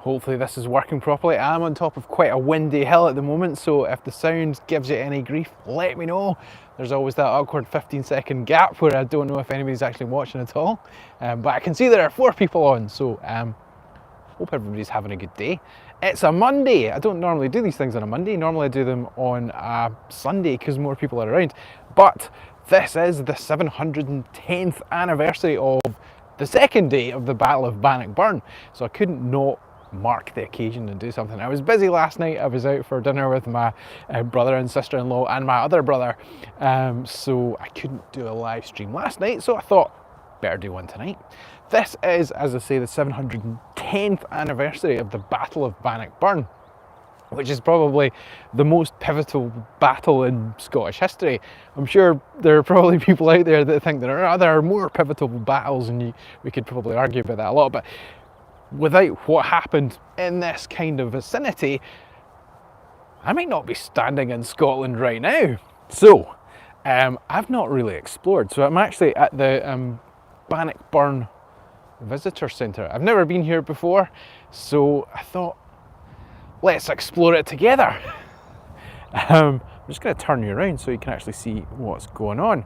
Hopefully this is working properly. I'm on top of quite a windy hill at the moment, so if the sound gives you any grief, let me know. There's always that awkward 15-second gap where I don't know if anybody's actually watching at all. But I can see there are 4 people on, so hope everybody's having a good day. It's a Monday. I don't normally do these things on a Monday. Normally I do them on a Sunday because more people are around. But this is the 710th anniversary of the second day of the Battle of Bannockburn. So I couldn't not mark the occasion and do something. I was busy last night. I was out for dinner with my brother and sister-in-law and my other brother. So I couldn't do a live stream last night. So I thought, better do one tonight. This is, as I say, the 710th anniversary of the Battle of Bannockburn, which is probably the most pivotal battle in Scottish history. I'm sure there are probably people out there that think there are more pivotal battles, and we could probably argue about that a lot, but without what happened in this kind of vicinity, I might not be standing in Scotland right now. So, I've not really explored. So I'm actually at the Bannockburn Visitor Centre. I've never been here before, so I thought, let's explore it together. I'm just going to turn you around so you can actually see what's going on.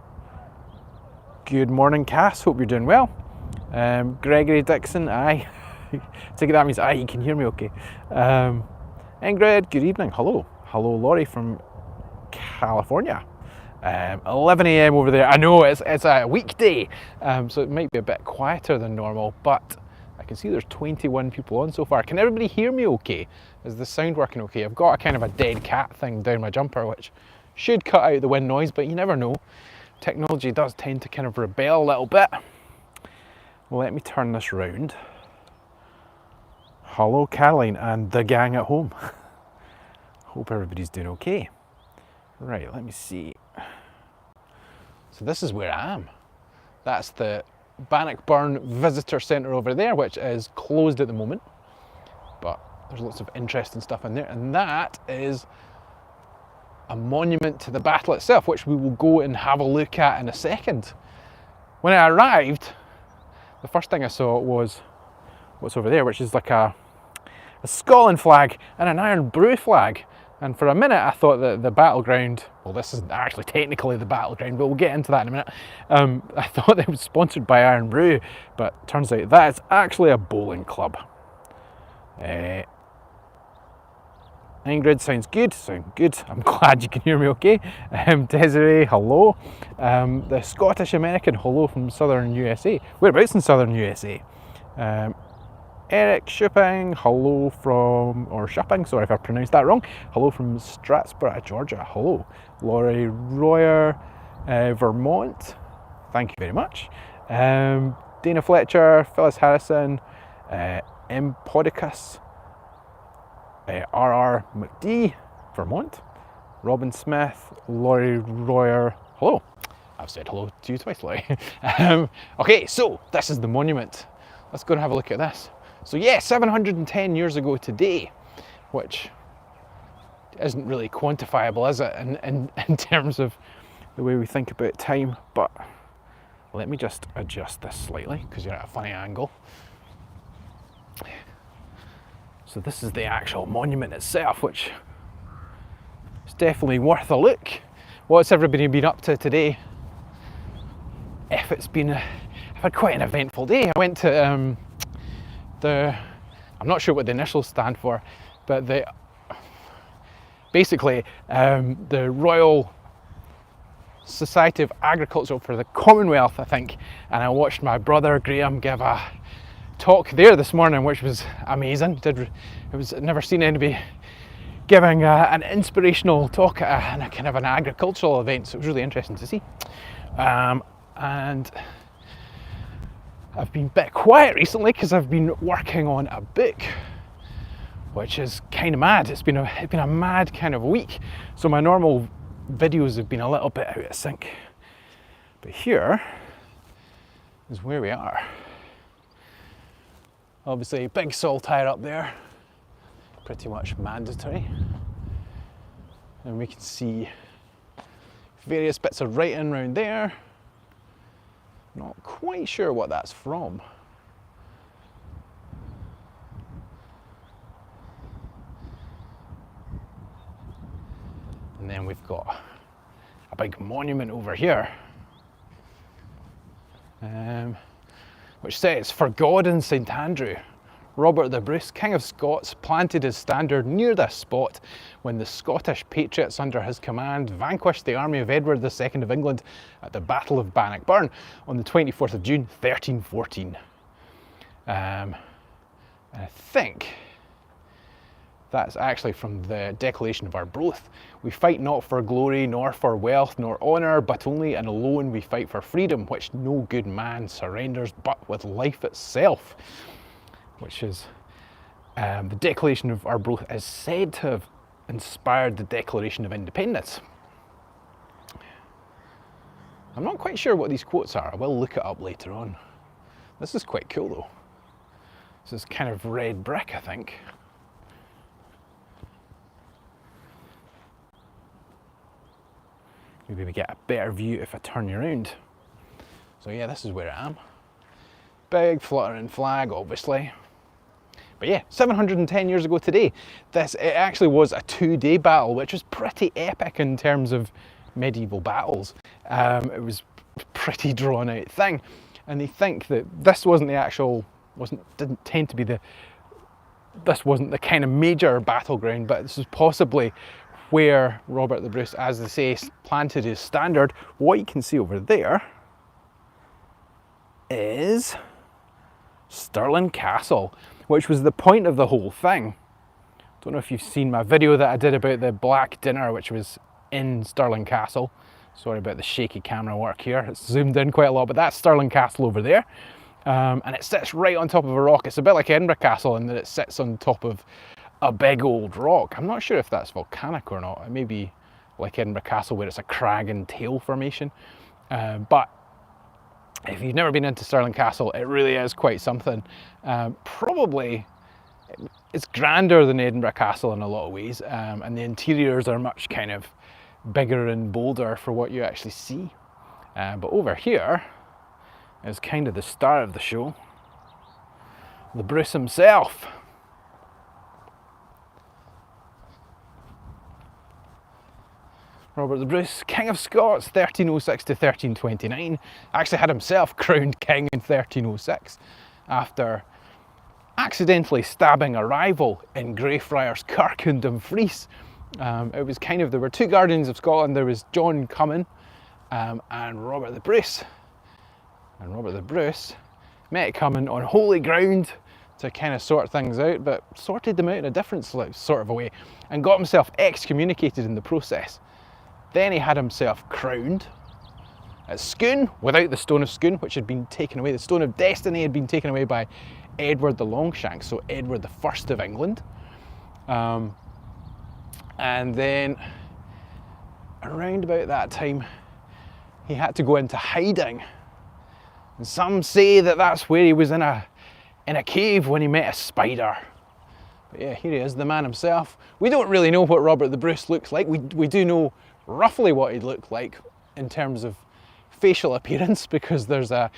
Good morning, Cass. Hope you're doing well. Gregory Dixon, aye. Take it that means aye, you can hear me okay. Ingrid, good evening. Hello. Hello, Laurie from California. 11 AM over there. I know it's a weekday, so it might be a bit quieter than normal, but I can see there's 21 people on so far. Can everybody hear me okay? Is the sound working okay? I've got a kind of a dead cat thing down my jumper, which should cut out the wind noise, but you never know. Technology does tend to kind of rebel a little bit. Let me turn this round. Hello, Caroline and the gang at home. Hope everybody's doing okay. Right, let me see. So this is where I am. That's the Bannockburn Visitor Centre over there, which is closed at the moment, but there's lots of interesting stuff in there, and that is a monument to the battle itself, which we will go and have a look at in a second. When I arrived, the first thing I saw was what's over there, which is like a Scotland flag and an Iron Brew flag. And for a minute I thought that the battleground, well, this isn't actually technically the battleground, but we'll get into that in a minute. I thought it was sponsored by Iron Brew, but turns out that is actually a bowling club. Ingrid, sound good. I'm glad you can hear me okay. Desiree, hello. The Scottish American, hello from Southern USA. Whereabouts in Southern USA? Eric Shipping, hello from, or Shipping, sorry if I pronounced that wrong. Hello from Stratsboro, Georgia. Hello. Laurie Royer, Vermont. Thank you very much. Dana Fletcher, Phyllis Harrison, M. Podicus, R.R. McD, Vermont. Robin Smith, Laurie Royer, hello. I've said hello to you twice, Laurie. Okay, so this is the monument. Let's go and have a look at this. So yeah, 710 years ago today, which isn't really quantifiable, is it, in terms of the way we think about time, but let me just adjust this slightly because you're at a funny angle. So this is the actual monument itself, which is definitely worth a look. What's everybody been up to today? I've had quite an eventful day. I went to I'm not sure what the initials stand for, but basically the Royal Society of Agriculture for the Commonwealth, I think, and I watched my brother Graham give a talk there this morning, which was amazing. I'd never seen anybody giving an inspirational talk at a kind of an agricultural event, so it was really interesting to see. And I've been a bit quiet recently because I've been working on a book, which is kind of mad. It's been a mad kind of week. So my normal videos have been a little bit out of sync. But here is where we are. Obviously, big saltire up there, pretty much mandatory. And we can see various bits of writing around there. Not quite sure what that's from. And then we've got a big monument over here, which says, "For God and St Andrew, Robert the Bruce, King of Scots, planted his standard near this spot when the Scottish patriots under his command vanquished the army of Edward II of England at the Battle of Bannockburn on the 24th of June 1314. And I think that's actually from the Declaration of Arbroath. "We fight not for glory, nor for wealth, nor honour, but only and alone we fight for freedom, which no good man surrenders but with life itself." Which is, the Declaration of Arbroath is said to have inspired the Declaration of Independence. I'm not quite sure what these quotes are. I will look it up later on. This is quite cool though. This is kind of red brick, I think. Maybe we get a better view if I turn you around. So yeah, this is where I am. Big fluttering flag, obviously. But yeah, 710 years ago today, it actually was a 2-day battle, which was pretty epic in terms of medieval battles. It was a pretty drawn out thing. And they think that this wasn't the actual, didn't tend to be this wasn't the kind of major battleground, but this was possibly where Robert the Bruce, as they say, planted his standard. What you can see over there is Stirling Castle, which was the point of the whole thing. Don't know if you've seen my video that I did about the Black Dinner, which was in Stirling Castle. Sorry about the shaky camera work here, it's zoomed in quite a lot, but that's Stirling Castle over there. And it sits right on top of a rock. It's a bit like Edinburgh Castle in that it sits on top of a big old rock. I'm not sure if that's volcanic or not. It may be like Edinburgh Castle where it's a crag and tail formation. But if you've never been into Stirling Castle, it really is quite something. Probably it's grander than Edinburgh Castle in a lot of ways, and the interiors are much kind of bigger and bolder for what you actually see. But over here is kind of the star of the show, the Bruce himself. Robert the Bruce, King of Scots, 1306 to 1329, actually had himself crowned king in 1306 after accidentally stabbing a rival in Greyfriars Kirk in Dumfries. It was kind of, there were two guardians of Scotland. There was John Cummin and Robert the Bruce. And Robert the Bruce met Cummin on holy ground to kind of sort things out, but sorted them out in a different sort of a way and got himself excommunicated in the process. Then he had himself crowned at Scone without the Stone of Scone, which had been taken away. The Stone of Destiny had been taken away by Edward the Longshanks, so Edward the First of England. And then around about that time, he had to go into hiding. And some say that that's where he was in a cave when he met a spider. But yeah, here he is, the man himself. We don't really know what Robert the Bruce looks like. We do know roughly what he'd look like in terms of facial appearance, because there was a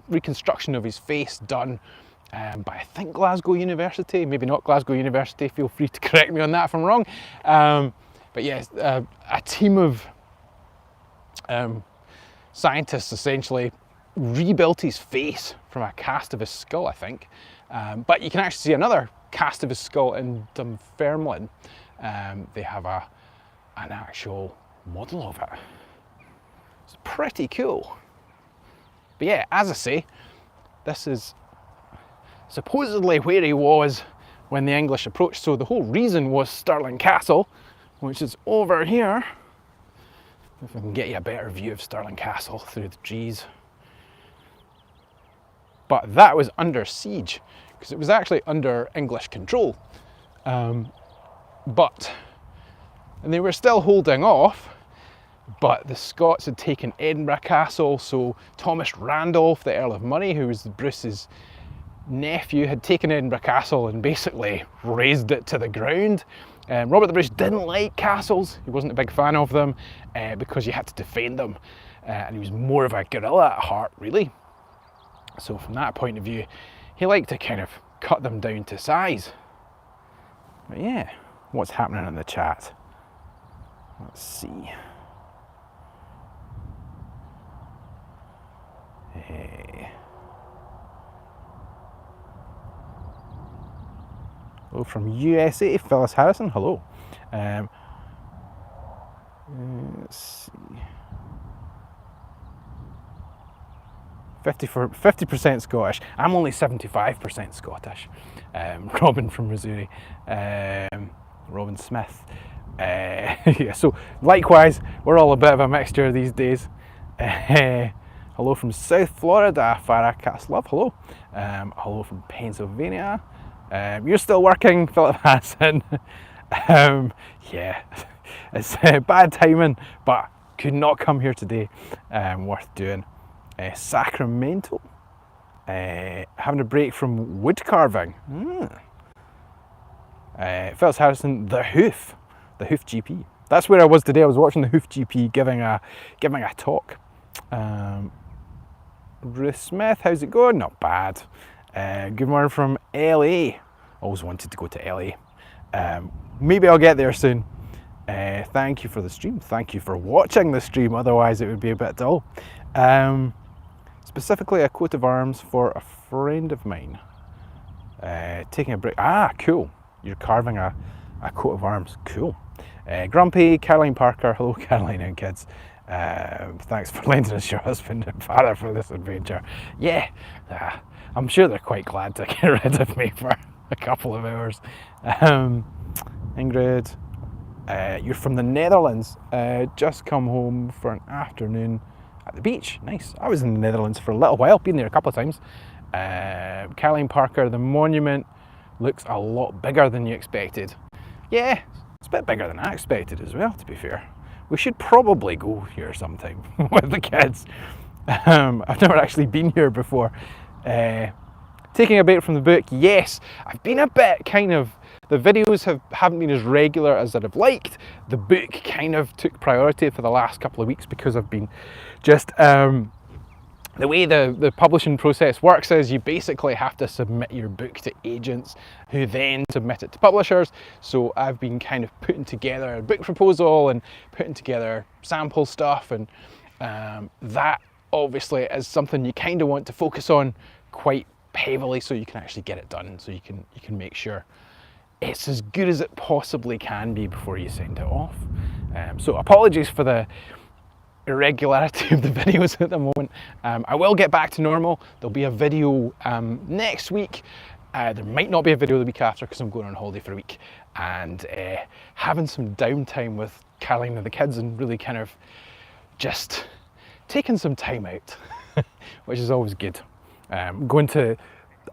reconstruction of his face done by, I think, Glasgow University, maybe not Glasgow University, feel free to correct me on that if I'm wrong. But yes, a team of scientists essentially rebuilt his face from a cast of his skull, I think. But you can actually see another cast of his skull in Dunfermline. They have an actual model of it. It's pretty cool. But yeah, as I say, this is supposedly where he was when the English approached. So the whole reason was Stirling Castle, which is over here. If I can get you a better view of Stirling Castle through the trees. But that was under siege, because it was actually under English control. And they were still holding off, but the Scots had taken Edinburgh Castle, so Thomas Randolph, the Earl of Murray, who was Bruce's nephew, had taken Edinburgh Castle and basically razed it to the ground. Robert the Bruce didn't like castles. He wasn't a big fan of them because you had to defend them, and he was more of a guerrilla at heart, really. So from that point of view, he liked to kind of cut them down to size. But yeah, what's happening in the chat? Let's see. Hello from USA, Phyllis Harrison. Hello. Let's see. 50% Scottish. I'm only 75% Scottish. Robin from Missouri. Robin Smith. Yeah, so likewise, we're all a bit of a mixture these days. Hello from South Florida, Farah Caslove. Hello. Hello from Pennsylvania. You're still working, Philip Hassan. Yeah, it's bad timing, but could not come here today. Worth doing. Sacramento. Having a break from wood carving. Phyllis Harrison, The Hoof GP. That's where I was today. I was watching The Hoof GP giving a talk. Ruth Smith, how's it going? Not bad. Good morning from LA. Always wanted to go to LA. Maybe I'll get there soon. Thank you for the stream. Thank you for watching the stream. Otherwise, it would be a bit dull. Specifically, a coat of arms for a friend of mine. Taking a break. Ah, cool. You're carving a coat of arms. Cool. Grumpy, Caroline Parker. Hello, Caroline and kids. Thanks for lending us your husband and father for this adventure. Yeah, I'm sure they're quite glad to get rid of me for a couple of hours. Ingrid, you're from the Netherlands. Just come home for an afternoon at the beach. Nice. I was in the Netherlands for a little while, been there a couple of times. Caroline Parker, the monument looks a lot bigger than you expected. Yeah, it's a bit bigger than I expected as well, to be fair. We should probably go here sometime with the kids. I've never actually been here before. Taking a break from the book, yes. I've been a bit the videos haven't been as regular as I'd have liked. The book kind of took priority for the last couple of weeks because I've been just, the way the publishing process works is you basically have to submit your book to agents who then submit it to publishers. So I've been kind of putting together a book proposal and putting together sample stuff, and that obviously is something you kind of want to focus on quite heavily so you can actually get it done, so you can make sure it's as good as it possibly can be before you send it off. So apologies for the irregularity of the videos at the moment. I will get back to normal. There'll be a video next week. There might not be a video the week after because I'm going on holiday for a week and having some downtime with Caroline and the kids and really kind of just taking some time out, which is always good. Going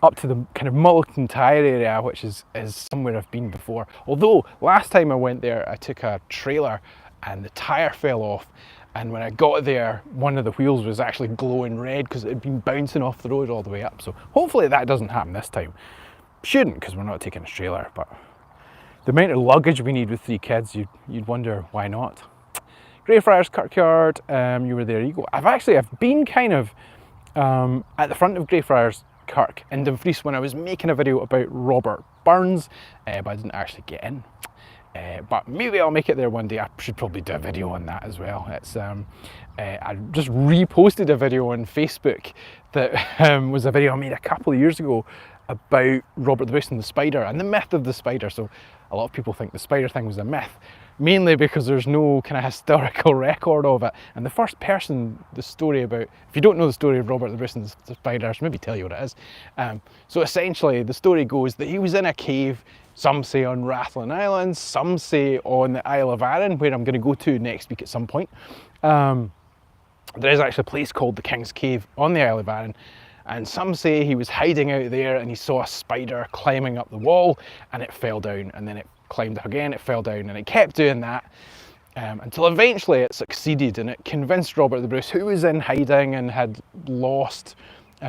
up to the kind of Mulligan Tyre area, which is somewhere I've been before. Although last time I went there, I took a trailer and the tyre fell off. And when I got there, one of the wheels was actually glowing red because it had been bouncing off the road all the way up. So hopefully that doesn't happen this time. Shouldn't, because we're not taking a trailer, but the amount of luggage we need with 3 kids, you'd wonder why not. Greyfriars Kirkyard, you were there, you go. I've been kind of at the front of Greyfriars Kirk in Dumfries when I was making a video about Robert Burns, but I didn't actually get in. But maybe I'll make it there one day. I should probably do a video on that as well. It's I just reposted a video on Facebook that was a video I made a couple of years ago about Robert the Bruce and the spider and the myth of the spider. So a lot of people think the spider thing was a myth, mainly because there's no kind of historical record of it. And the first person the story about, if you don't know the story of Robert the Bruce and the spider, I should maybe tell you what it is. So essentially the story goes that he was in a cave. Some say on Rathlin Island, some say on the Isle of Arran, where I'm going to go to next week at some point. There is actually a place called the King's Cave on the Isle of Arran, and some say he was hiding out there and he saw a spider climbing up the wall and it fell down, and then it climbed up again, it fell down, and it kept doing that until eventually it succeeded and it convinced Robert the Bruce, who was in hiding and had lost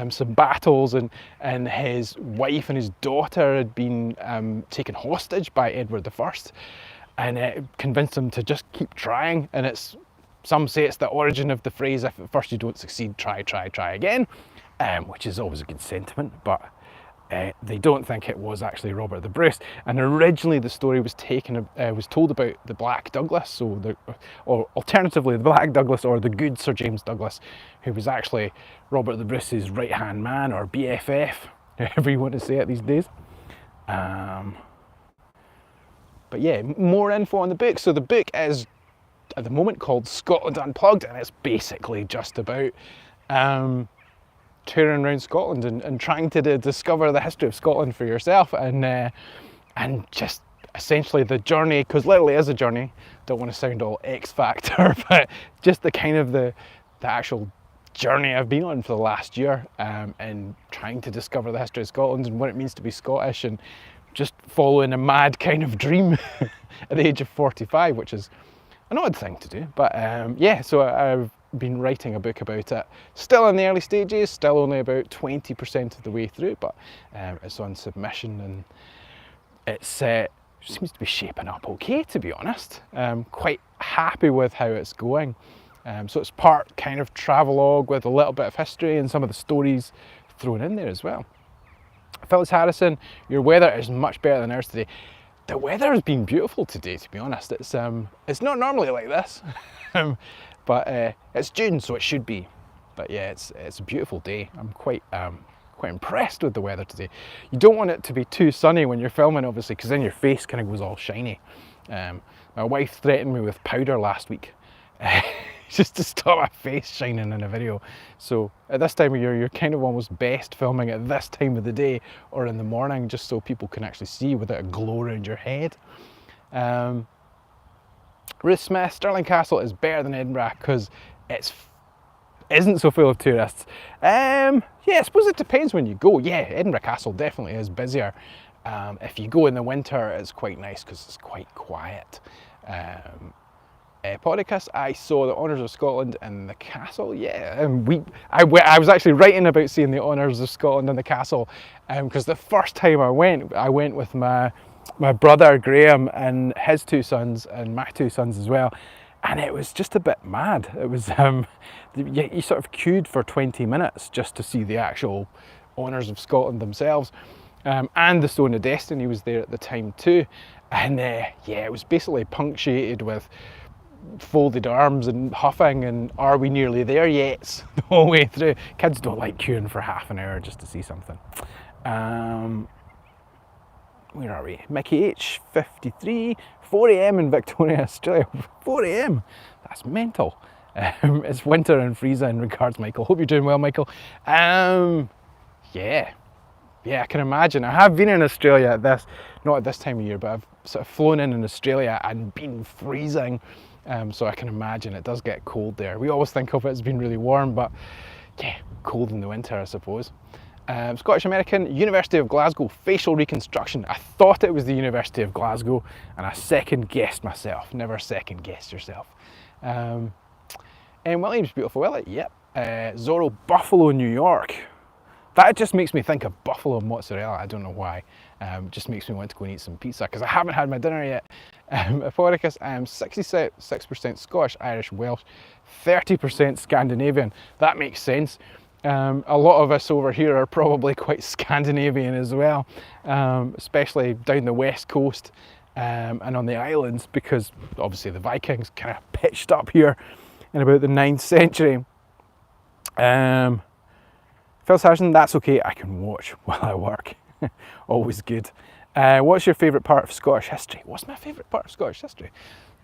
some battles, and his wife and his daughter had been taken hostage by Edward I, and it convinced him to just keep trying. And some say it's the origin of the phrase, if at first you don't succeed, try again, which is always a good sentiment. But They don't think it was actually Robert the Bruce, and originally the story was told about the Black Douglas, or alternatively the Black Douglas or the good Sir James Douglas, who was actually Robert the Bruce's right-hand man, or BFF, however you want to say it these days. But yeah, more info on the book. So the book is at the moment called Scotland Unplugged, and it's basically just about touring around Scotland and trying to discover the history of Scotland for yourself, and just essentially the journey, because literally is a journey. Don't want to sound all X Factor, but just the kind of the actual journey I've been on for the last year, and trying to discover the history of Scotland and what it means to be Scottish, and just following a mad kind of dream at the age of 45, which is an odd thing to do, but yeah, so I've been writing a book about it. Still in the early stages, still only about 20% of the way through, but it's on submission, and it seems to be shaping up okay, to be honest. Quite happy with how it's going. So it's part kind of travelogue with a little bit of history and some of the stories thrown in there as well. Phyllis Harrison, your weather is much better than ours today. The weather has been beautiful today, to be honest. It's not normally like this, but it's June, so it should be. But yeah, it's a beautiful day. I'm quite impressed with the weather today. You don't want it to be too sunny when you're filming, obviously, because then your face kind of goes all shiny. My wife threatened me with powder last week, just to stop my face shining in a video. So at this time of year, you're kind of almost best filming at this time of the day or in the morning, just so people can actually see without a glow around your head. Ruth Smith, Stirling Castle is better than Edinburgh because isn't so full of tourists. Yeah, I suppose it depends when you go. Yeah, Edinburgh Castle definitely is busier. If you go in the winter, it's quite nice because it's quite quiet. Podcast, I saw the Honours of Scotland in the Castle. Yeah, I was actually writing about seeing the Honours of Scotland in the Castle, because the first time I went with my brother Graham and his two sons and my two sons as well, and it was just a bit mad. It was you sort of queued for 20 minutes just to see the actual Honours of Scotland themselves, and the Stone of Destiny was there at the time too, and yeah, it was basically punctuated with folded arms and huffing and "Are we nearly there yet?" the whole way through. Kids don't like queuing for half an hour just to see something. Where are we? Mickey H, 53, 4 AM in Victoria, Australia. 4 AM, that's mental. It's winter and freezing. Regards, Michael. Hope you're doing well, Michael. Yeah, I can imagine. I have been in Australia not at this time of year, but I've sort of flown in Australia and been freezing. So I can imagine it does get cold there. We always think of it as being really warm, but yeah, cold in the winter, I suppose. Scottish American, University of Glasgow, facial reconstruction. I thought it was the University of Glasgow, and I second guessed myself. Never second guess yourself. And Williams, beautiful Willie, yep. Zorro, Buffalo, New York. That just makes me think of buffalo mozzarella. I don't know why. Just makes me want to go and eat some pizza because I haven't had my dinner yet. Apothicus, I am 66% Scottish, Irish, Welsh, 30% Scandinavian. That makes sense. A lot of us over here are probably quite Scandinavian as well, especially down the west coast and on the islands, because obviously the Vikings kind of pitched up here in about the 9th century. Phil Sargent, that's okay, I can watch while I work. Always good. What's your favourite part of Scottish history? What's my favourite part of Scottish history?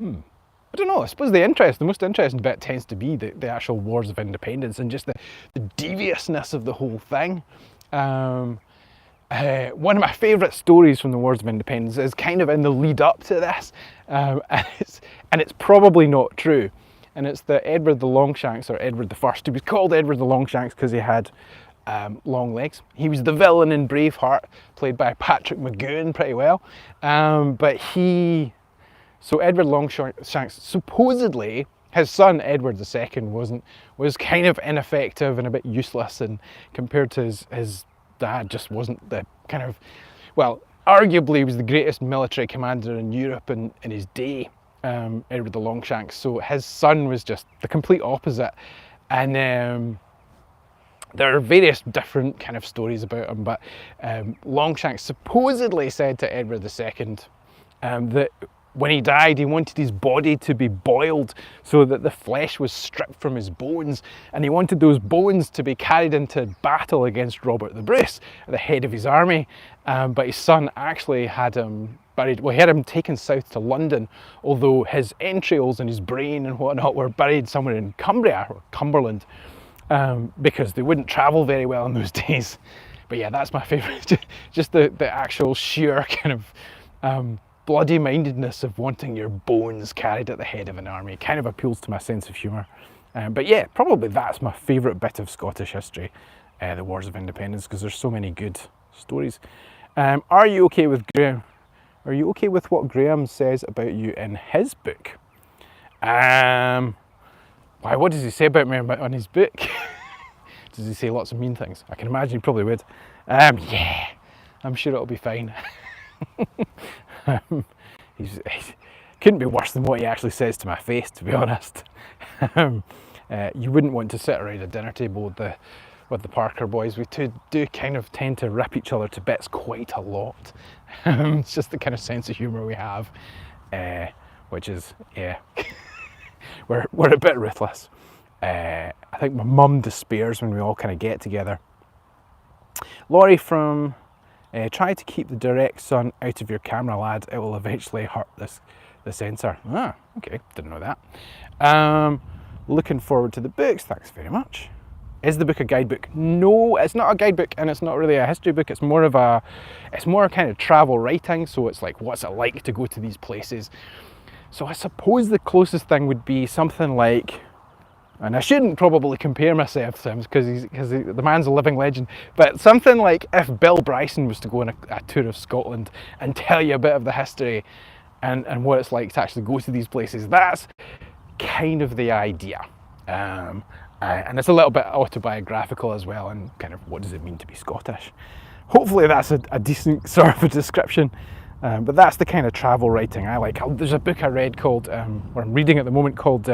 I don't know, I suppose the most interesting bit tends to be the actual Wars of Independence and just the deviousness of the whole thing. One of my favourite stories from the Wars of Independence is kind of in the lead up to this, and it's probably not true. And it's the Edward the Longshanks, or Edward the First. He was called Edward the Longshanks because he had long legs. He was the villain in Braveheart, played by Patrick McGowan pretty well. So Edward Longshanks, supposedly, his son Edward II was kind of ineffective and a bit useless, and compared to his dad, just wasn't the kind of, well, arguably he was the greatest military commander in Europe in his day, Edward the Longshanks. So his son was just the complete opposite, and There are various different kind of stories about him, but Longshanks supposedly said to Edward II that when he died, he wanted his body to be boiled so that the flesh was stripped from his bones, and he wanted those bones to be carried into battle against Robert the Bruce, the head of his army. But his son actually had him buried, well, he had him taken south to London, although his entrails and his brain and whatnot were buried somewhere in Cumbria or Cumberland, because they wouldn't travel very well in those days. But yeah, that's my favourite, just the actual sheer kind of bloody-mindedness of wanting your bones carried at the head of an army. It kind of appeals to my sense of humour. But yeah, probably that's my favourite bit of Scottish history, the Wars of Independence, because there's so many good stories. Are you okay with Graham? Are you okay with what Graham says about you in his book? Why, what does he say about me on his book? Does he say lots of mean things? I can imagine he probably would. Yeah, I'm sure it'll be fine. He couldn't be worse than what he actually says to my face, to be honest. You wouldn't want to sit around a dinner table with the Parker boys. We do kind of tend to rip each other to bits quite a lot. It's just the kind of sense of humour we have, which is, yeah, we're a bit ruthless. I think my mum despairs when we all kind of get together. Laurie from try to keep the direct sun out of your camera, lad. It will eventually hurt the sensor. Ah, okay, didn't know that. Looking forward to the books. Thanks very much. Is the book a guidebook? No, it's not a guidebook, and it's not really a history book. It's more kind of travel writing. So it's like, what's it like to go to these places? So I suppose the closest thing would be something like, and I shouldn't probably compare myself to him because the man's a living legend, but something like if Bill Bryson was to go on a tour of Scotland and tell you a bit of the history and what it's like to actually go to these places. That's kind of the idea. And it's a little bit autobiographical as well, and kind of what does it mean to be Scottish. Hopefully that's a decent sort of a description. But that's the kind of travel writing I like. There's a book I read called, or I'm reading at the moment, called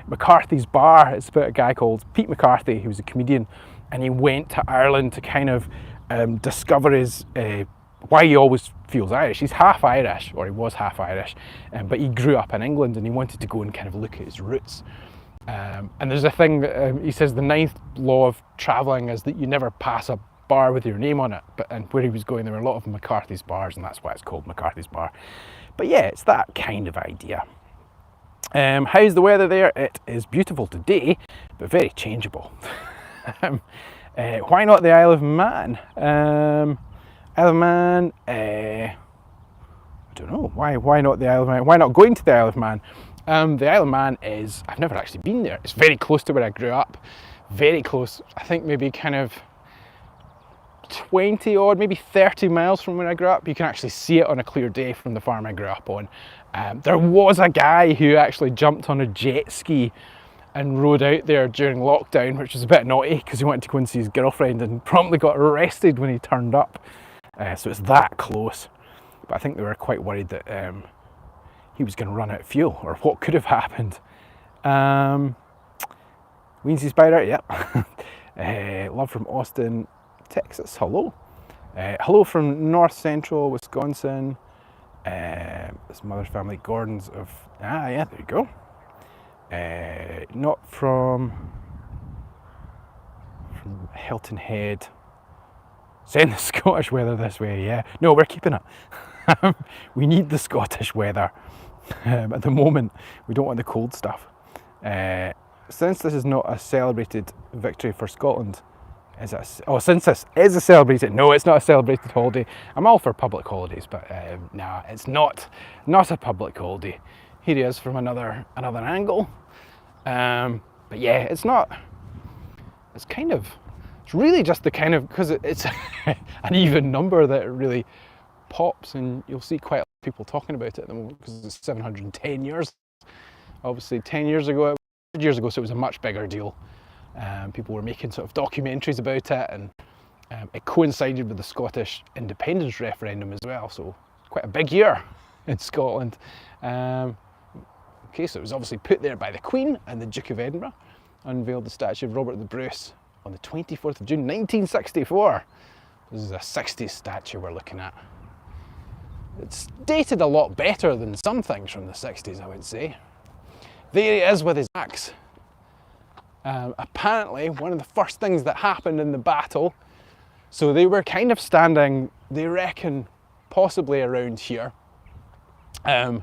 McCarthy's Bar. It's about a guy called Pete McCarthy, who was a comedian, and he went to Ireland to kind of discover his why he always feels Irish. He's half Irish, or he was half Irish, but he grew up in England and he wanted to go and kind of look at his roots. And there's a thing, he says the 9th law of travelling is that you never pass a bar with your name on it, and where he was going there were a lot of McCarthy's bars, and that's why it's called McCarthy's Bar. But yeah, it's that kind of idea. How's the weather there? It is beautiful today, but very changeable. Why not the Isle of Man? Isle of Man, I don't know, why not the Isle of Man? Why not going to the Isle of Man? The Isle of Man is, I've never actually been there. It's very close to where I grew up, very close. I think maybe kind of 20 odd, maybe 30 miles from where I grew up. You can actually see it on a clear day from the farm I grew up on. There was a guy who actually jumped on a jet ski and rode out there during lockdown, which was a bit naughty because he wanted to go and see his girlfriend and promptly got arrested when he turned up. So it's that close. But I think they were quite worried that he was going to run out of fuel, or what could have happened. Weensy Spider, yep. Love from Austin, Texas, hello. Hello from North Central Wisconsin. His mother's family, Gordons of, yeah, there you go. Not from Hilton Head. Send the Scottish weather this way, yeah. No, we're keeping it. We need the Scottish weather. At the moment, we don't want the cold stuff. Since this is not a celebrated victory for Scotland, since this is a celebrated, no, it's not a celebrated holiday. I'm all for public holidays, but nah, it's not a public holiday. Here he is from another angle. But yeah, it's not. It's really just the kind of, because it's an even number that really pops, and you'll see quite a lot of people talking about it at the moment because it's 710 years. Obviously 10 years ago, 100 years ago, so it was a much bigger deal. People were making sort of documentaries about it, and it coincided with the Scottish independence referendum as well, so quite a big year in Scotland. Okay, so it was obviously put there by the Queen, and the Duke of Edinburgh unveiled the statue of Robert the Bruce on the 24th of June 1964. This is a 60s statue we're looking at. It's dated a lot better than some things from the 60s, I would say. There he is with his axe. Apparently, one of the first things that happened in the battle, so they were kind of standing, they reckon, possibly around here. And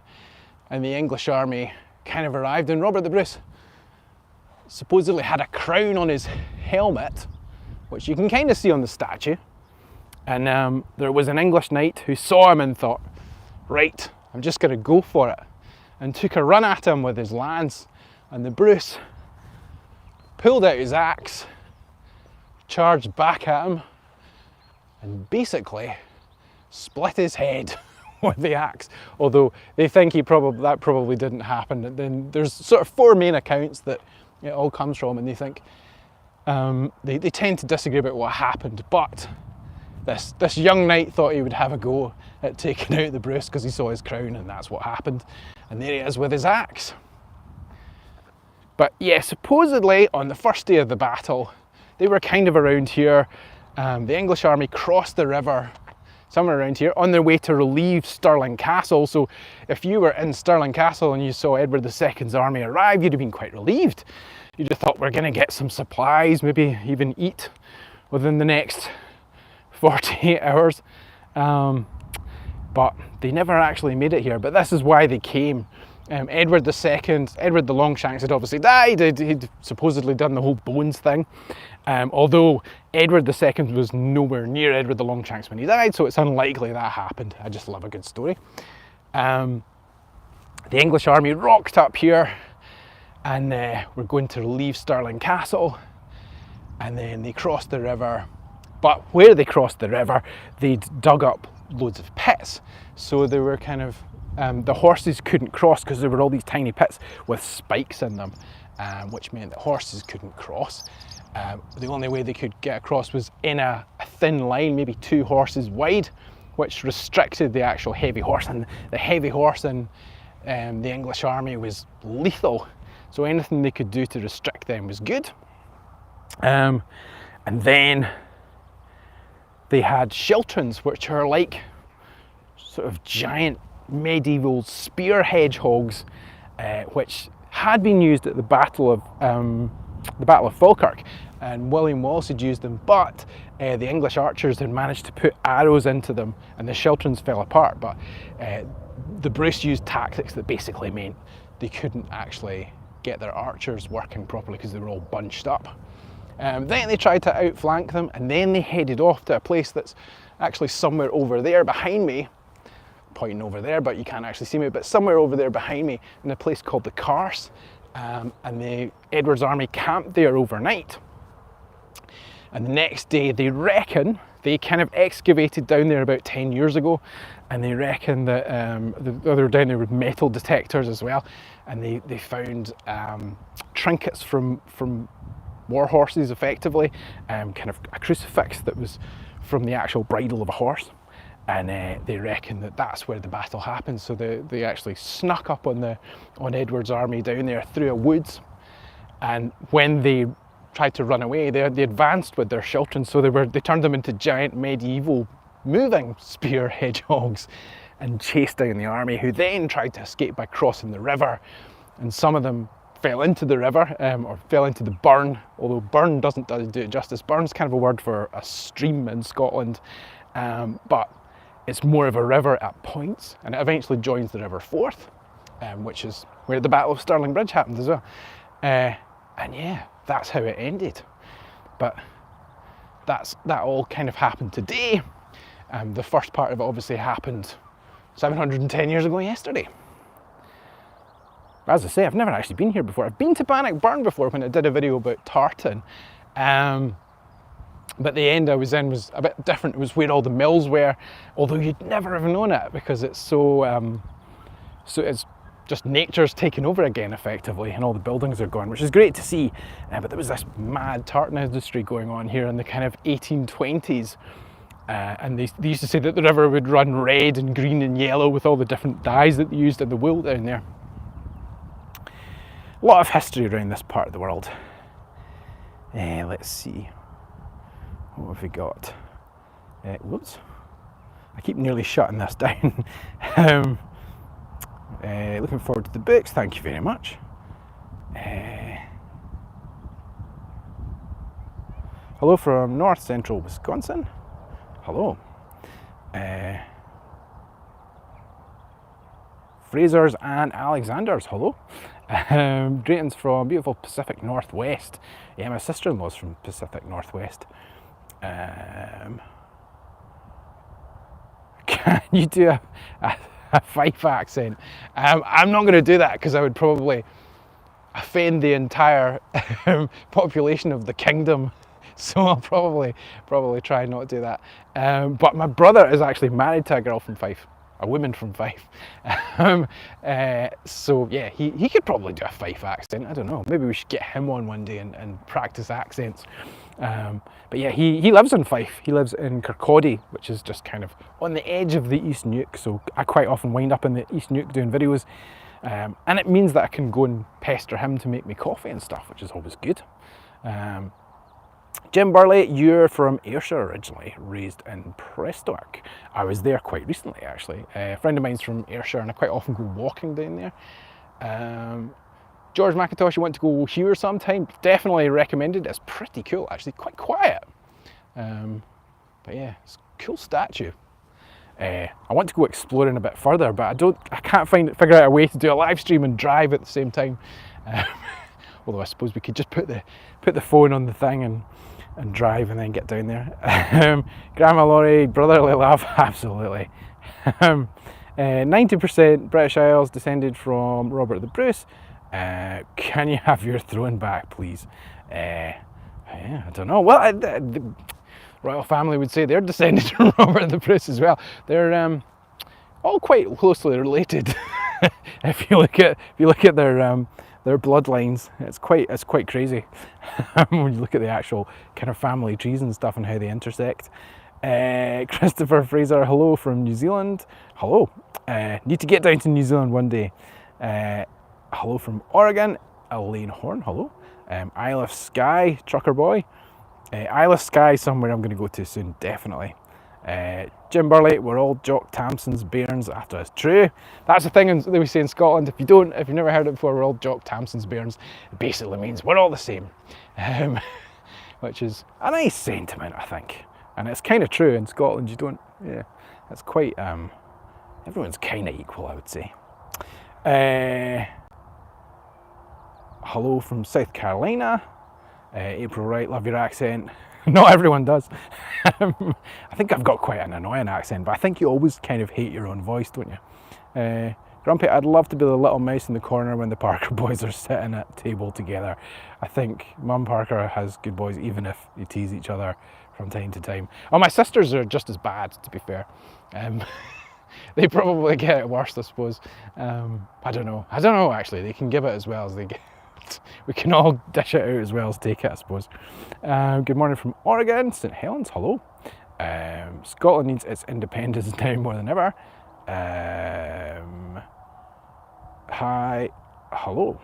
the English army kind of arrived, and Robert the Bruce supposedly had a crown on his helmet, which you can kind of see on the statue. And there was an English knight who saw him and thought, right, I'm just going to go for it, and took a run at him with his lance. And the Bruce pulled out his axe, charged back at him, and basically split his head with the axe. Although they think that probably didn't happen. And then there's sort of four main accounts that it all comes from, and they think they tend to disagree about what happened. But this young knight thought he would have a go at taking out the Bruce because he saw his crown, and that's what happened. And there he is with his axe. But yeah, supposedly on the first day of the battle, they were kind of around here. The English army crossed the river somewhere around here on their way to relieve Stirling Castle. So if you were in Stirling Castle and you saw Edward II's army arrive, you'd have been quite relieved. You'd have thought, we're going to get some supplies, maybe even eat within the next 48 hours. But they never actually made it here. But this is why they came. Edward the Longshanks had obviously died. He'd supposedly done the whole bones thing. Although Edward II was nowhere near Edward the Longshanks when he died, so it's unlikely that happened. I just love a good story. The English army rocked up here, and were going to relieve Stirling Castle, and then they crossed the river. But where they crossed the river, they'd dug up loads of pits. So they were kind of, the horses couldn't cross because there were all these tiny pits with spikes in them, which meant that horses couldn't cross. The only way they could get across was in a thin line, maybe 2 horses wide, which restricted the actual heavy horse. And the heavy horse in the English army was lethal. So anything they could do to restrict them was good. And then they had schiltrons, which are like sort of giant medieval spear hedgehogs, which had been used at the Battle of Falkirk, and William Wallace had used them, but the English archers had managed to put arrows into them, and the schiltrons fell apart. But the Bruce used tactics that basically meant they couldn't actually get their archers working properly because they were all bunched up. Then they tried to outflank them, and then they headed off to a place that's actually somewhere over there behind me, pointing over there, but you can't actually see me, but somewhere over there behind me in a place called the Carse. And Edward's army camped there overnight. And the next day, they reckon, they kind of excavated down there about 10 years ago, and they reckon that they were down there with metal detectors as well, and they found trinkets from war horses, effectively, kind of a crucifix that was from the actual bridle of a horse. And they reckon that that's where the battle happened. So they actually snuck up on Edward's army down there through a woods. And when they tried to run away, they advanced with their schiltrons. So they turned them into giant medieval moving spear hedgehogs and chased down the army, who then tried to escape by crossing the river. And some of them fell into the river, or fell into the burn, although burn doesn't do it justice. Burn's kind of a word for a stream in Scotland, but it's more of a river at points, and it eventually joins the River Forth, which is where the Battle of Stirling Bridge happened as well. And yeah, that's how it ended. But that all kind of happened today. The first part of it obviously happened 710 years ago yesterday. As I say, I've never actually been here before. I've been to Bannockburn before when I did a video about tartan. But the end I was in was a bit different. It was where all the mills were, although you'd never have known it because it's so it's just nature's taken over again effectively, and all the buildings are gone, which is great to see. But there was this mad tartan industry going on here in the kind of 1820s. And they used to say that the river would run red and green and yellow with all the different dyes that they used in the wool down there. A lot of history around this part of the world. Let's see. What have we got? Whoops. I keep nearly shutting this down. Looking forward to the books. Thank you very much. Hello from North Central Wisconsin. Hello. Frasers and Alexanders. Hello. Greetings from beautiful Pacific Northwest. Yeah, my sister-in-law's from Pacific Northwest. Can you do a Fife accent? I'm not going to do that because I would probably offend the entire population of the kingdom. So I'll probably try not to do that. But my brother is actually married to a girl from Fife, a woman from Fife. So yeah, he could probably do a Fife accent. I don't know. Maybe we should get him on one day and practice accents. But yeah, he lives in Fife. He lives in Kirkcaldy, which is just kind of on the edge of the East Neuk. So I quite often wind up in the East Neuk doing videos. And it means that I can go and pester him to make me coffee and stuff, which is always good. Jim Burley, you're from Ayrshire originally, raised in Prestwick. I was there quite recently actually. A friend of mine's from Ayrshire and I quite often go walking down there. George McIntosh, you want to go here sometime? Definitely recommended. It's pretty cool actually, quite quiet. But yeah, it's a cool statue. I want to go exploring a bit further, but I can't figure out a way to do a live stream and drive at the same time. Although I suppose we could just put the phone on the thing and drive and then get down there. Grandma Laurie, brotherly love, absolutely. 90% British Isles descended from Robert the Bruce. Can you have your throne back, please? Yeah, I don't know. Well, the royal family would say they're descended from Robert the Bruce as well. They're all quite closely related. If you look at their bloodlines, it's quite crazy when you look at the actual kind of family trees and stuff and how they intersect. Christopher Fraser, hello from New Zealand. Hello. Need to get down to New Zealand one day. Hello from Oregon. Elaine Horn, hello. Isle of Skye, Trucker Boy. Isle of Skye, somewhere I'm going to go to soon, definitely. Jim Burley, we're all Jock Tamson's bairns. After it's true. That's the thing they we say in Scotland. If you've never heard it before, we're all Jock Tamson's bairns. It basically means we're all the same, which is a nice sentiment, I think. And it's kind of true in Scotland. It's quite. Everyone's kind of equal, I would say. Hello from South Carolina. April Wright, love your accent. Not everyone does. I think I've got quite an annoying accent, but I think you always kind of hate your own voice, don't you? Grumpy, I'd love to be the little mouse in the corner when the Parker boys are sitting at table together. I think Mum Parker has good boys, even if they tease each other from time to time. Oh, my sisters are just as bad, to be fair. They probably get it worse, I suppose. I don't know actually. They can give it as well as they get. We can all dish it out as well as take it, I suppose. Good morning from Oregon, St Helens, hello. Scotland needs its independence now more than ever. Hi, hello.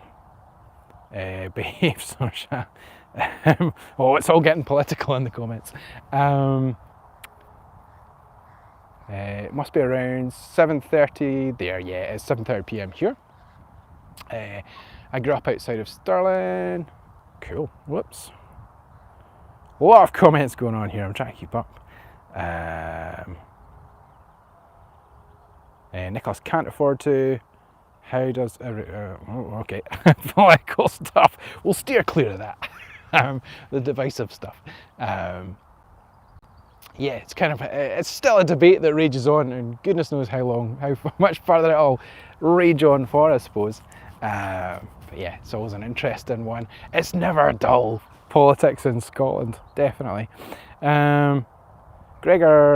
Behave, Saoirse. Oh, it's all getting political in the comments. It must be around 7:30 there. Yeah, it's 7:30 p.m. here. I grew up outside of Stirling. Cool. Whoops. A lot of comments going on here. I'm trying to keep up. Nicholas can't afford to. How does okay. Political stuff. We'll steer clear of that. The divisive stuff. Yeah, it's kind of, it's still a debate that rages on, and goodness knows how much further it'll rage on for, I suppose. But yeah, it's always an interesting one. It's never dull, politics in Scotland, definitely. Gregor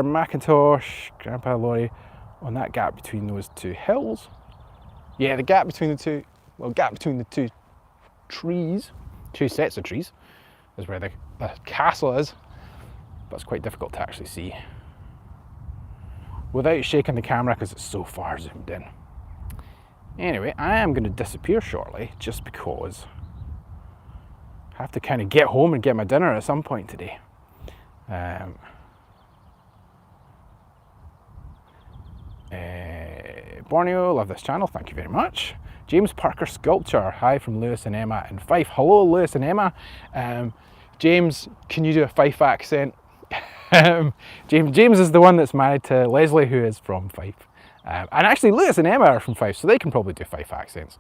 McIntosh, Grandpa Laurie, on that gap between those two hills. Yeah, the gap between the two trees, two sets of trees, is where the castle is. But it's quite difficult to actually see without shaking the camera because it's so far zoomed in. Anyway, I am going to disappear shortly just because have to kind of get home and get my dinner at some point today. Borneo, love this channel, thank you very much. James Parker Sculpture, hi from Lewis and Emma in Fife. Hello Lewis and Emma. James, can you do a Fife accent? James is the one that's married to Leslie, who is from Fife. And actually Lewis and Emma are from Fife, so they can probably do Fife accents.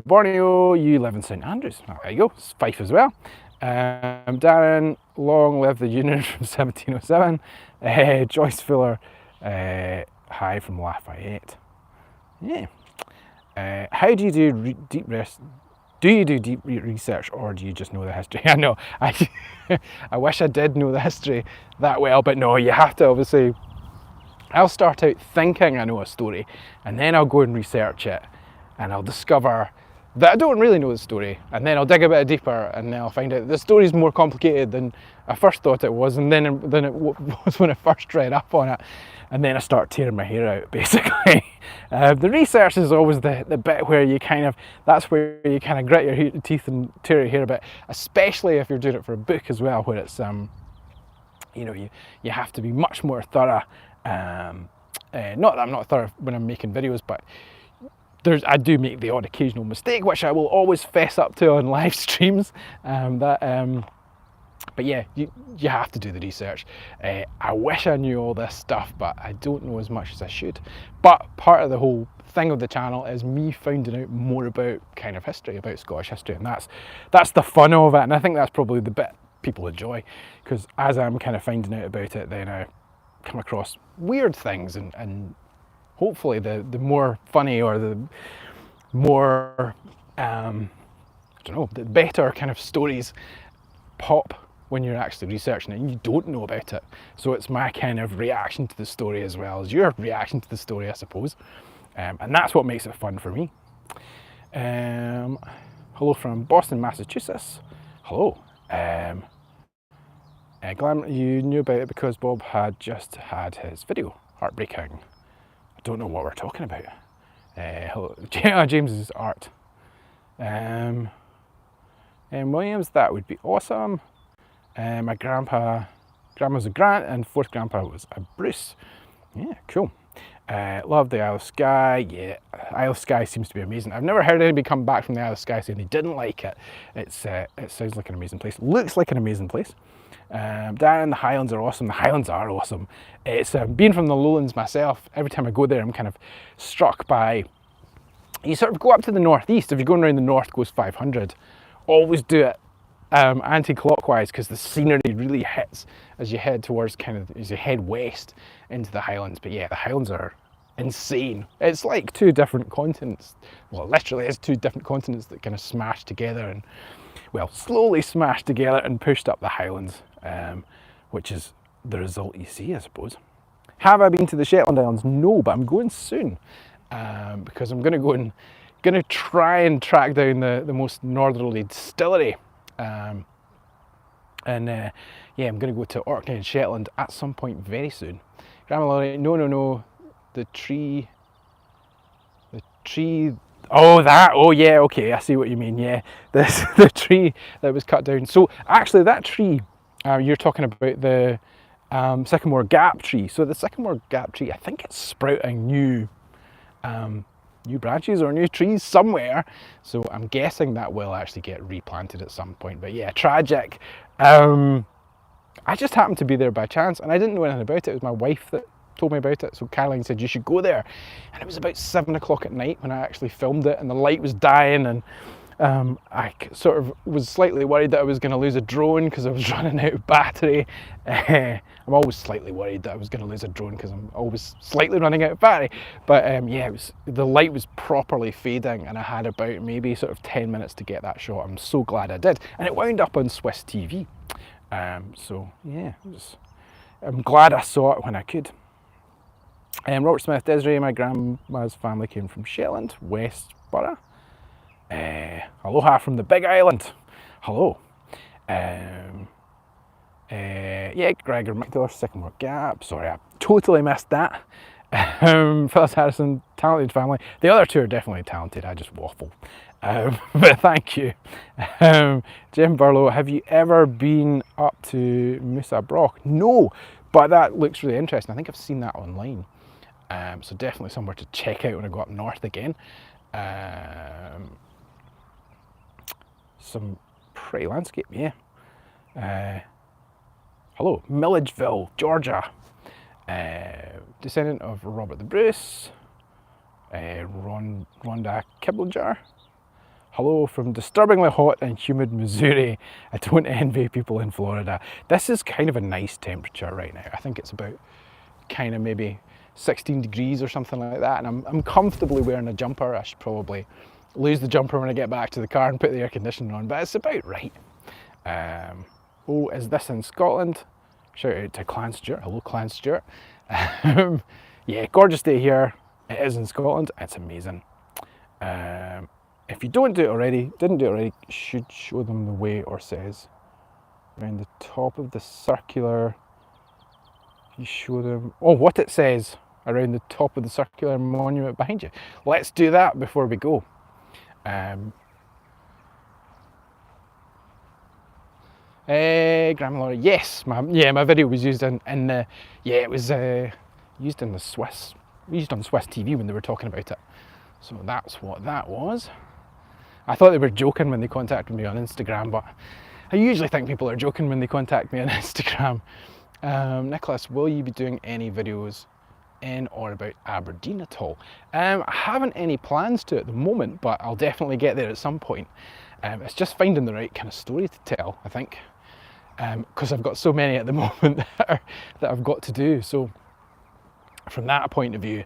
Borneo, you live in St Andrews. Oh, there you go, it's Fife as well. Darren, long live the Union from 1707. Joyce Fuller, hi from Lafayette. Yeah. How do you do deep rest? Do you do deep research, or do you just know the history? I know. I wish I did know the history that well, but no, you have to obviously. I'll start out thinking I know a story, and then I'll go and research it, and I'll discover that I don't really know the story, and then I'll dig a bit deeper, and then I'll find out the story's more complicated than I first thought it was, and then it was when I first read up on it, and then I start tearing my hair out, basically. The research is always the bit where you that's where you kind of grit your teeth and tear your hair a bit, especially if you're doing it for a book as well, where it's, you have to be much more thorough. Not that I'm not thorough when I'm making videos, but I do make the odd occasional mistake, which I will always fess up to on live streams. But yeah, you have to do the research. I wish I knew all this stuff, but I don't know as much as I should. But part of the whole thing of the channel is me finding out more about kind of history, about Scottish history, and that's the fun of it. And I think that's probably the bit people enjoy, because as I'm kind of finding out about it, then I come across weird things, and hopefully the more funny, or the more I don't know, the better kind of stories pop when you're actually researching it and you don't know about it. So it's my kind of reaction to the story as well as your reaction to the story, I suppose. And that's what makes it fun for me. Hello from Boston, Massachusetts. Hello. Glam, you knew about it because Bob had just had his video. Heartbreaking. I don't know what we're talking about. Hello. James's art. Williams, that would be awesome. My grandma's a Grant, and fourth grandpa was a Bruce. Yeah, cool. Love the Isle of Skye. Yeah, Isle of Skye seems to be amazing. I've never heard anybody come back from the Isle of Skye saying they didn't like it. It sounds like an amazing place. Looks like an amazing place. Darren, the Highlands are awesome. The Highlands are awesome. It's being from the Lowlands myself, every time I go there I'm kind of struck by, you sort of go up to the northeast. If you're going around the north coast 500, always do it anti-clockwise, because the scenery really hits as you head towards as you head west into the Highlands. But yeah, the Highlands are insane. It's like two different continents. Well, literally it's two different continents that kind of smashed together, and well, slowly smashed together and pushed up the Highlands, which is the result you see, I suppose. Have I been to the Shetland Islands? No, but I'm going soon, because I'm going to try and track down the most northerly distillery. Yeah, I'm going to go to Orkney and Shetland at some point very soon. Grandma Laurie, no, the tree, oh yeah, okay, I see what you mean, yeah, the tree that was cut down. So actually that tree, you're talking about the Sycamore Gap tree. So the Sycamore Gap tree, I think it's sprouting new branches or new trees somewhere, so I'm guessing that will actually get replanted at some point. But yeah, tragic. I just happened to be there by chance, and I didn't know anything about it. It was my wife that told me about it, so Caroline said you should go there, and it was about 7 o'clock at night when I actually filmed it, and the light was dying, and I sort of was slightly worried that I was going to lose a drone because I was running out of battery. I'm always slightly worried that I was going to lose a drone because I'm always slightly running out of battery. But yeah, the light was properly fading, and I had about maybe sort of 10 minutes to get that shot. I'm so glad I did. And it wound up on Swiss TV. So yeah, I'm glad I saw it when I could. Robert Smith, Desiree, my grandma's family came from Shetland, Westborough. Aloha from the Big Island. Hello. Yeah, Gregor McDiller, Sycamore Gap. Sorry, I totally missed that. Phyllis Harrison, talented family. The other two are definitely talented. I just waffle. But thank you. Jim Burlow, have you ever been up to Musa Broch? No, but that looks really interesting. I think I've seen that online. So definitely somewhere to check out when I go up north again. Some pretty landscape, yeah. Hello, Milledgeville, Georgia. Descendant of Robert the Bruce. Rhonda Kibblinger. Hello from disturbingly hot and humid Missouri. I don't envy people in Florida. This is kind of a nice temperature right now. I think it's about kind of maybe 16 degrees or something like that, and I'm comfortably wearing a jumper. I should probably lose the jumper when I get back to the car and put the air conditioning on, but it's about right. Oh, is this in Scotland? Shout out to Clan Stewart. Hello, Clan Stewart. Yeah, gorgeous day here. It is in Scotland. It's amazing. If you didn't do it already, you should show them the way, or says around the top of the circular. You show them, oh, what it says around the top of the circular monument behind you. Let's do that before we go. Grandma Laura, yes, my video was used in the, it was used on Swiss TV when they were talking about it. So that's what that was. I thought they were joking when they contacted me on Instagram, but I usually think people are joking when they contact me on Instagram. Nicholas, will you be doing any videos in or about Aberdeen at all? I haven't any plans to at the moment, but I'll definitely get there at some point. It's just finding the right kind of story to tell, I think, because I've got so many at the moment that I've got to do. So from that point of view,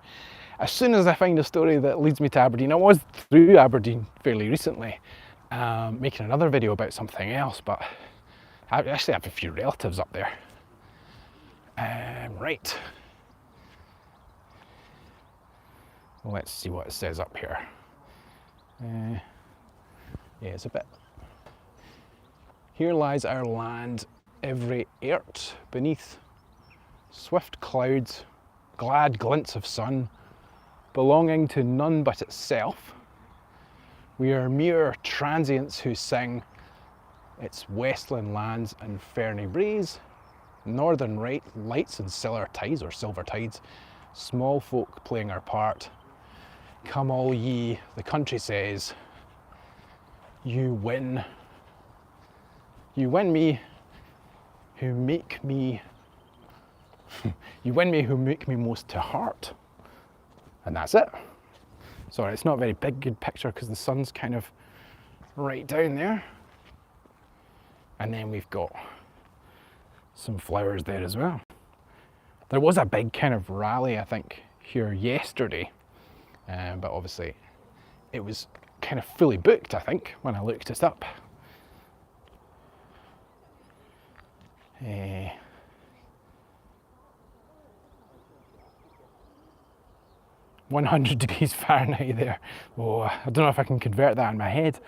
as soon as I find a story that leads me to Aberdeen, I was through Aberdeen fairly recently, making another video about something else, but I actually have a few relatives up there. Right. Let's see what it says up here. Yeah, it's a bit. Here lies our land, every airt beneath. Swift clouds, glad glints of sun, belonging to none but itself. We are mere transients who sing its westland lands and ferny breeze, northern lights and silver tides, small folk playing our part. Come all ye, the country says, you win me who make me most to heart. And that's it. Sorry, it's not a very good picture because the sun's kind of right down there. And then we've got some flowers there as well. There was a big kind of rally, I think, here yesterday, but obviously it was kind of fully booked, I think, when I looked it up. 100 degrees Fahrenheit there. Oh, I don't know if I can convert that in my head.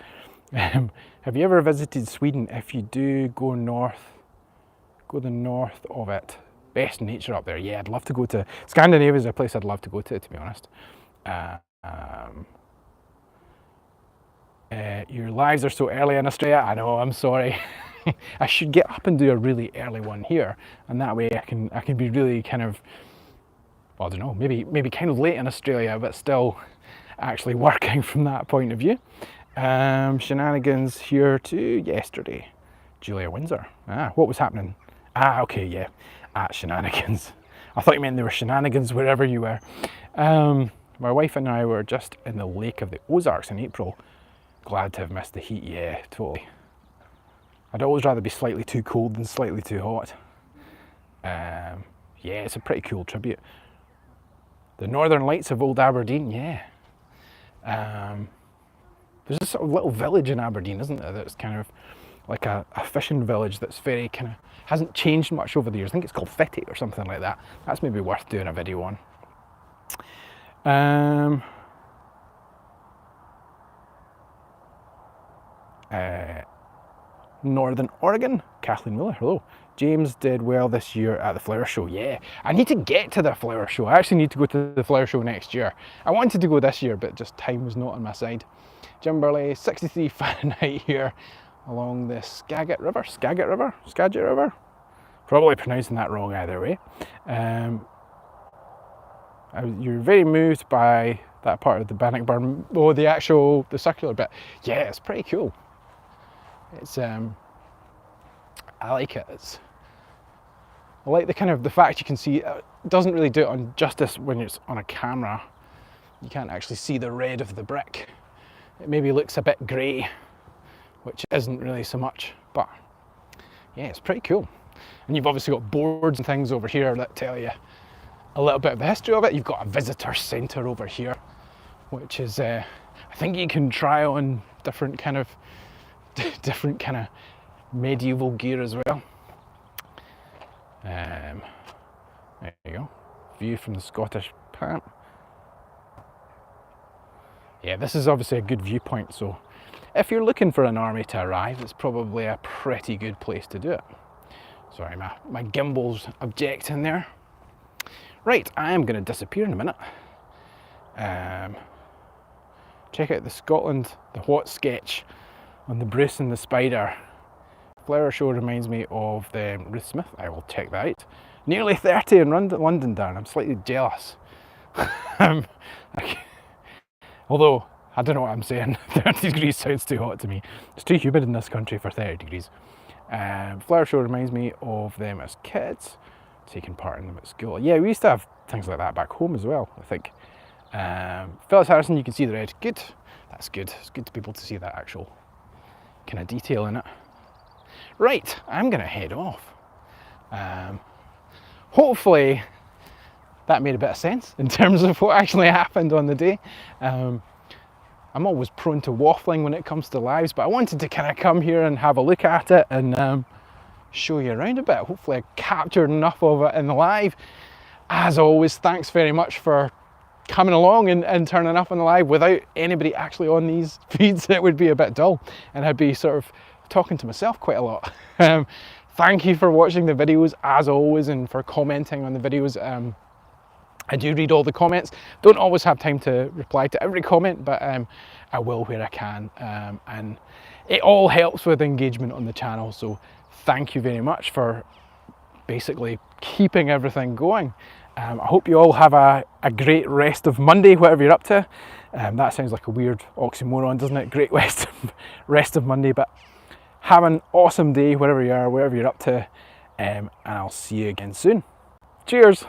Have you ever visited Sweden? If you do, go the north of it. Best nature up there. Yeah, I'd love to go to. Scandinavia is a place I'd love to go to be honest. Your lives are so early in Australia. I know, I'm sorry. I should get up and do a really early one here, and that way I can be really kind of, well, I don't know, maybe kind of late in Australia, but still actually working from that point of view. Shenanigans here too yesterday. Julia Windsor. What was happening? Okay, yeah, at Shenanigans. I thought you meant there were shenanigans wherever you were. My wife and I were just in the Lake of the Ozarks in April. Glad to have missed the heat, yeah, totally. I'd always rather be slightly too cold than slightly too hot. Yeah, it's a pretty cool tribute. The Northern Lights of Old Aberdeen, yeah. There's this sort of little village in Aberdeen, isn't there, that's kind of like a fishing village that's very kind of, hasn't changed much over the years. I think it's called Fitty or something like that. That's maybe worth doing a video on. Northern Oregon, Kathleen Miller, hello. James did well this year at the flower show. Yeah, I need to get to the flower show. I actually need to go to the flower show next year. I wanted to go this year, but just time was not on my side. Jim Burley, 63 Fahrenheit here along the Skagit River. Probably pronouncing that wrong either way. You're very moved by that part of the Bannockburn, the circular bit. Yeah, it's pretty cool. It's I like it. I like the fact you can see. It doesn't really do it on justice when it's on a camera. You can't actually see the red of the brick. It maybe looks a bit grey, which isn't really so much, but yeah, it's pretty cool. And you've obviously got boards and things over here that tell you a little bit of the history of it. You've got a visitor centre over here, which is, I think you can try on different kind of medieval gear as well. There you go, view from the Scottish Pant. Yeah, this is obviously a good viewpoint, so if you're looking for an army to arrive, it's probably a pretty good place to do it. Sorry, my gimbal's objecting there. Right, I am going to disappear in a minute. Check out the Scotland, the What sketch on the Bruce and the Spider. Flower show reminds me of the Ruth Smith. I will check that out. Nearly 30 in London, Darren. I'm slightly jealous. Although, I don't know what I'm saying. 30 degrees sounds too hot to me. It's too humid in this country for 30 degrees. Flower show reminds me of them as kids, taking part in them at school. Yeah, we used to have things like that back home as well, I think. Phyllis Harrison, you can see the red. Good. That's good. It's good to be able to see that actual kind of detail in it. Right, I'm going to head off. Hopefully that made a bit of sense in terms of what actually happened on the day. I'm always prone to waffling when it comes to lives, but I wanted to kind of come here and have a look at it and show you around a bit. Hopefully I captured enough of it in the live. As always, thanks very much for coming along and turning up on the live. Without anybody actually on these feeds, it would be a bit dull and I'd be sort of talking to myself quite a lot. Thank you for watching the videos as always and for commenting on the videos. I do read all the comments. Don't always have time to reply to every comment, but I will where I can. And it all helps with engagement on the channel. So thank you very much for basically keeping everything going. I hope you all have a great rest of Monday, whatever you're up to. That sounds like a weird oxymoron, doesn't it? Great rest of Monday, but have an awesome day wherever you are, whatever you're up to. And I'll see you again soon. Cheers.